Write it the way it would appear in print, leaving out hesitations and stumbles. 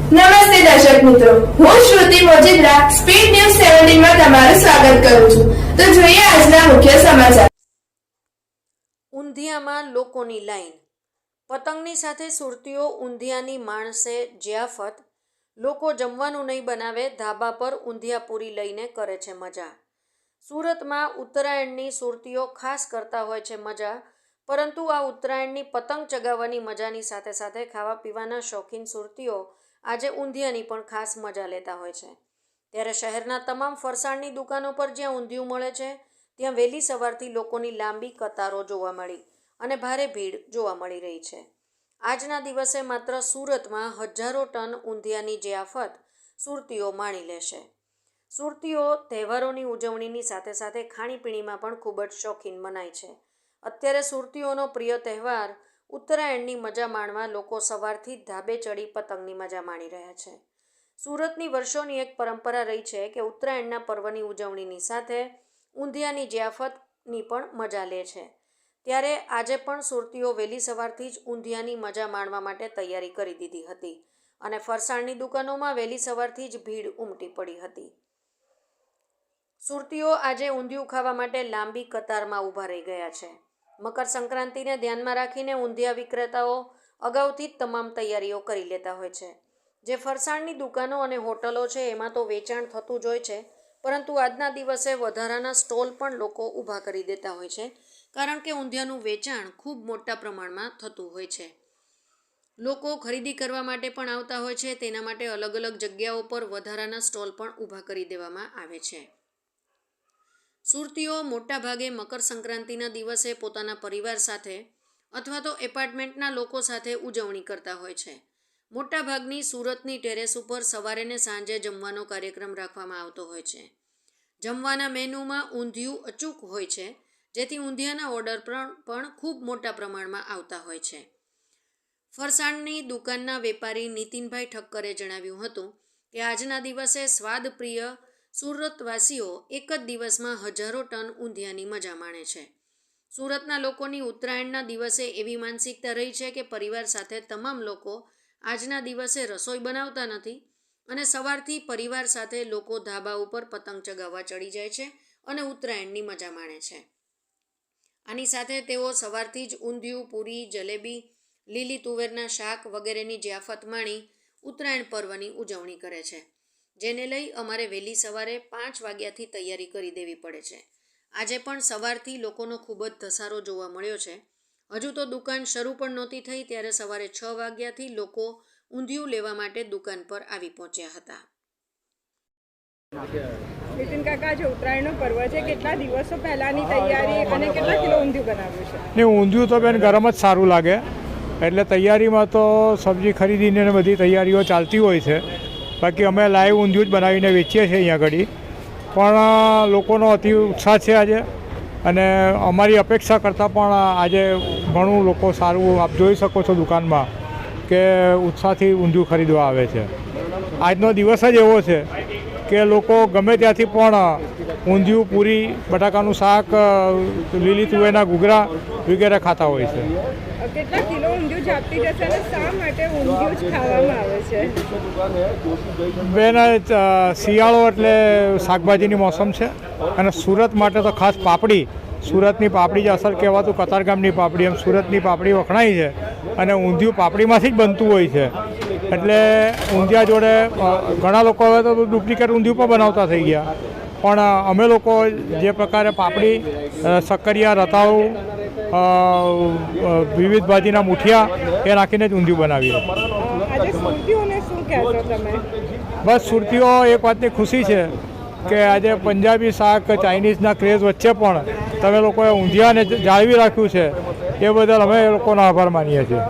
નમસ્તે દર્શક મિત્રો, હું શ્રુતિ મોજીદ્રા સ્પીડ ન્યૂઝ 17 માં તમારું સ્વાગત કરું છું. તો જોઈએ આજના મુખ્ય સમાચાર. ઊંધિયામાં લોકોની લાઈન. પતંગની સાથે સુરતીઓ ઊંધિયાની માણસે જિયાફત. લોકો જમવાનું નહીં બનાવે, ધાબા પર ઊંધિયાપૂરી લઈને કરે છે મજા. સુરતમાં ઉત્તરાયણની સુરતીઓ ખાસ કરતા હોય છે મજા, પરંતુ આ ઉત્તરાયણની પતંગ ચગાવવાની મજાની સાથે સાથે ખાવા પીવાના શોખીન સુરતીઓ આજે ઊંધિયાની પણ ખાસ મજા લેતા હોય છે. ત્યારે શહેરના તમામ ફરસાણની દુકાનો પર જ્યાં ઊંધિયું મળે છે ત્યાં વહેલી સવારથી લોકોની લાંબી કતારો જોવા મળી અને ભારે ભીડ જોવા મળી રહી છે. આજના દિવસે માત્ર સુરતમાં હજારો ટન ઊંધિયાની જિયાફત સુરતીઓ માણી લેશે. સુરતીઓ તહેવારોની ઉજવણીની સાથે સાથે ખાણીપીણીમાં પણ ખૂબ જ શોખીન મનાય છે. અત્યારે સુરતીઓનો પ્રિય તહેવાર ઉત્તરાયણની મજા માણવા લોકો સવારથી ધાબે ચડી પતંગની મજા માણી રહ્યા છે. સુરતની વર્ષોની એક પરંપરા રહી છે કે ઉત્તરાયણના પર્વની ઉજવણીની સાથે ઊંધિયાની જિયાફતની પણ મજા લે છે. ત્યારે આજે પણ સુરતીઓ વહેલી સવારથી જ ઊંધિયાની મજા માણવા માટે તૈયારી કરી દીધી હતી અને ફરસાણની દુકાનોમાં વહેલી સવારથી જ ભીડ ઉમટી પડી હતી. સુરતીઓ આજે ઊંધિયું ખાવા માટે લાંબી કતારમાં ઊભા રહી ગયા છે. મકર સંક્રાંતિને ધ્યાનમાં રાખીને ઊંધિયા વિક્રેતાઓ અગાઉથી જ તમામ તૈયારીઓ કરી લેતા હોય છે. જે ફરસાણની દુકાનો અને હોટલો છે એમાં તો વેચાણ થતું જ હોય છે, પરંતુ આજના દિવસે વધારાના સ્ટોલ પણ લોકો ઊભા કરી દેતા હોય છે, કારણ કે ઊંધિયાનું વેચાણ ખૂબ મોટા પ્રમાણમાં થતું હોય છે. લોકો ખરીદી કરવા માટે પણ આવતા હોય છે, તેના માટે અલગ અલગ જગ્યાઓ પર વધારાના સ્ટોલ પણ ઊભા કરી દેવામાં આવે છે. સુરતીઓ મોટાભાગે મકર સંક્રાંતિના દિવસે પોતાના પરિવાર સાથે અથવા તો એપાર્ટમેન્ટના લોકો સાથે ઉજવણી કરતા હોય છે. મોટાભાગની સુરતની ટેરેસ ઉપર સવારે ને સાંજે જમવાનો કાર્યક્રમ રાખવામાં આવતો હોય છે. જમવાના મેનુમાં ઊંધિયું અચૂક હોય છે, જેથી ઊંધિયાના ઓર્ડર પણ ખૂબ મોટા પ્રમાણમાં આવતા હોય છે. ફરસાણની દુકાનના વેપારી નીતિનભાઈ ઠક્કરે જણાવ્યું હતું કે આજના દિવસે સ્વાદપ્રિય સુરતવાસીઓ એક જ દિવસમાં હજારો ટન ઊંધિયાની મજા માણે છે. સુરતના લોકોની ઉત્તરાયણના દિવસે એવી માનસિકતા રહી છે કે પરિવાર સાથે તમામ લોકો આજના દિવસે રસોઈ બનાવતા નથી અને સવારથી પરિવાર સાથે લોકો ધાબા ઉપર પતંગ ચગાવવા ચડી જાય છે અને ઉત્તરાયણની મજા માણે છે. આની સાથે તેઓ સવારથી જ ઊંધિયું, પૂરી, જલેબી, લીલી તુવેરના શાક વગેરેની જિયાફત માણી ઉત્તરાયણ પર્વની ઉજવણી કરે છે, જેને લઈ અમારે વહેલી સવારે 5 વાગ્યાથી તૈયારી કરી દેવી પડે છે. આજે પણ સવારથી લોકોનો ખૂબ જ ધસારો જોવા મળ્યો છે. હજુ તો દુકાન શરૂ પણ નહોતી થઈ ત્યારે સવારે 6 વાગ્યાથી લોકો ઊંધિયું લેવા માટે દુકાન પર આવી પહોંચ્યા હતા. નીતિન કાકા, આજે ઉત્તરાયણનો પર્વ છે, કેટલા દિવસો પહેલાંની તૈયારી અને કેટલા કિલો ઊંધિયું બનાવ્યું છે? ને ઊંધિયું તો બેન ગરમ જ સારું લાગે, એટલે તૈયારીમાં તો સબ્જી ખરીદીને બધી તૈયારીઓ ચાલતી હોય છે. બાકી અમે લાઈવ ઊંધિયું જ બનાવીને વેચીએ છીએ અહીંયા આગળ. પણ લોકોનો અતિ ઉત્સાહ છે આજે, અને અમારી અપેક્ષા કરતાં પણ આજે ઘણું લોકો સારું આપ જોઈ શકો છો દુકાનમાં કે ઉત્સાહથી ઊંધિયું ખરીદવા આવે છે. આજનો દિવસ જ એવો છે કે લોકો ગમે ત્યાંથી પણ ઊંધિયું, પૂરી, બટાકાનું શાક, લીલી તુવેરના ઘૂઘરા વગેરે ખાતા હોય છે. કેટલા કિલો ઊંધિયું જાપતી જશે અને શા માટે ઊંધિયું જ ખાવામાં આવે છે? બેન, શિયાળો એટલે શાકભાજીની મોસમ છે અને સુરત માટે તો ખાસ પાપડી, સુરતની પાપડી જ અસર કહેવાતું કતારગામની પાપડી, એમ સુરતની પાપડી વખણાય છે અને ઊંધિયું પાપડીમાંથી જ બનતું હોય છે. એટલે ઊંધિયા જોડે ઘણા લોકો હવે તો ડુપ્લિકેટ ઊંધિયું પણ બનાવતા થઈ ગયા, પણ અમે લોકો જે પ્રકારે પાપડી, શક્કરિયા, રતાળું, વિવિધ ભાજીના મુઠિયા એ નાખીને જ ઊંધિયું બનાવીએ. બસ સુરતીઓ એક વાતની ખુશી છે કે આજે પંજાબી શાક, ચાઇનીઝના ક્રેઝ વચ્ચે પણ તમે લોકોએ ઊંધિયાને જાળવી રાખ્યું છે, એ બદલ અમે એ લોકોનો આભાર માનીએ છીએ.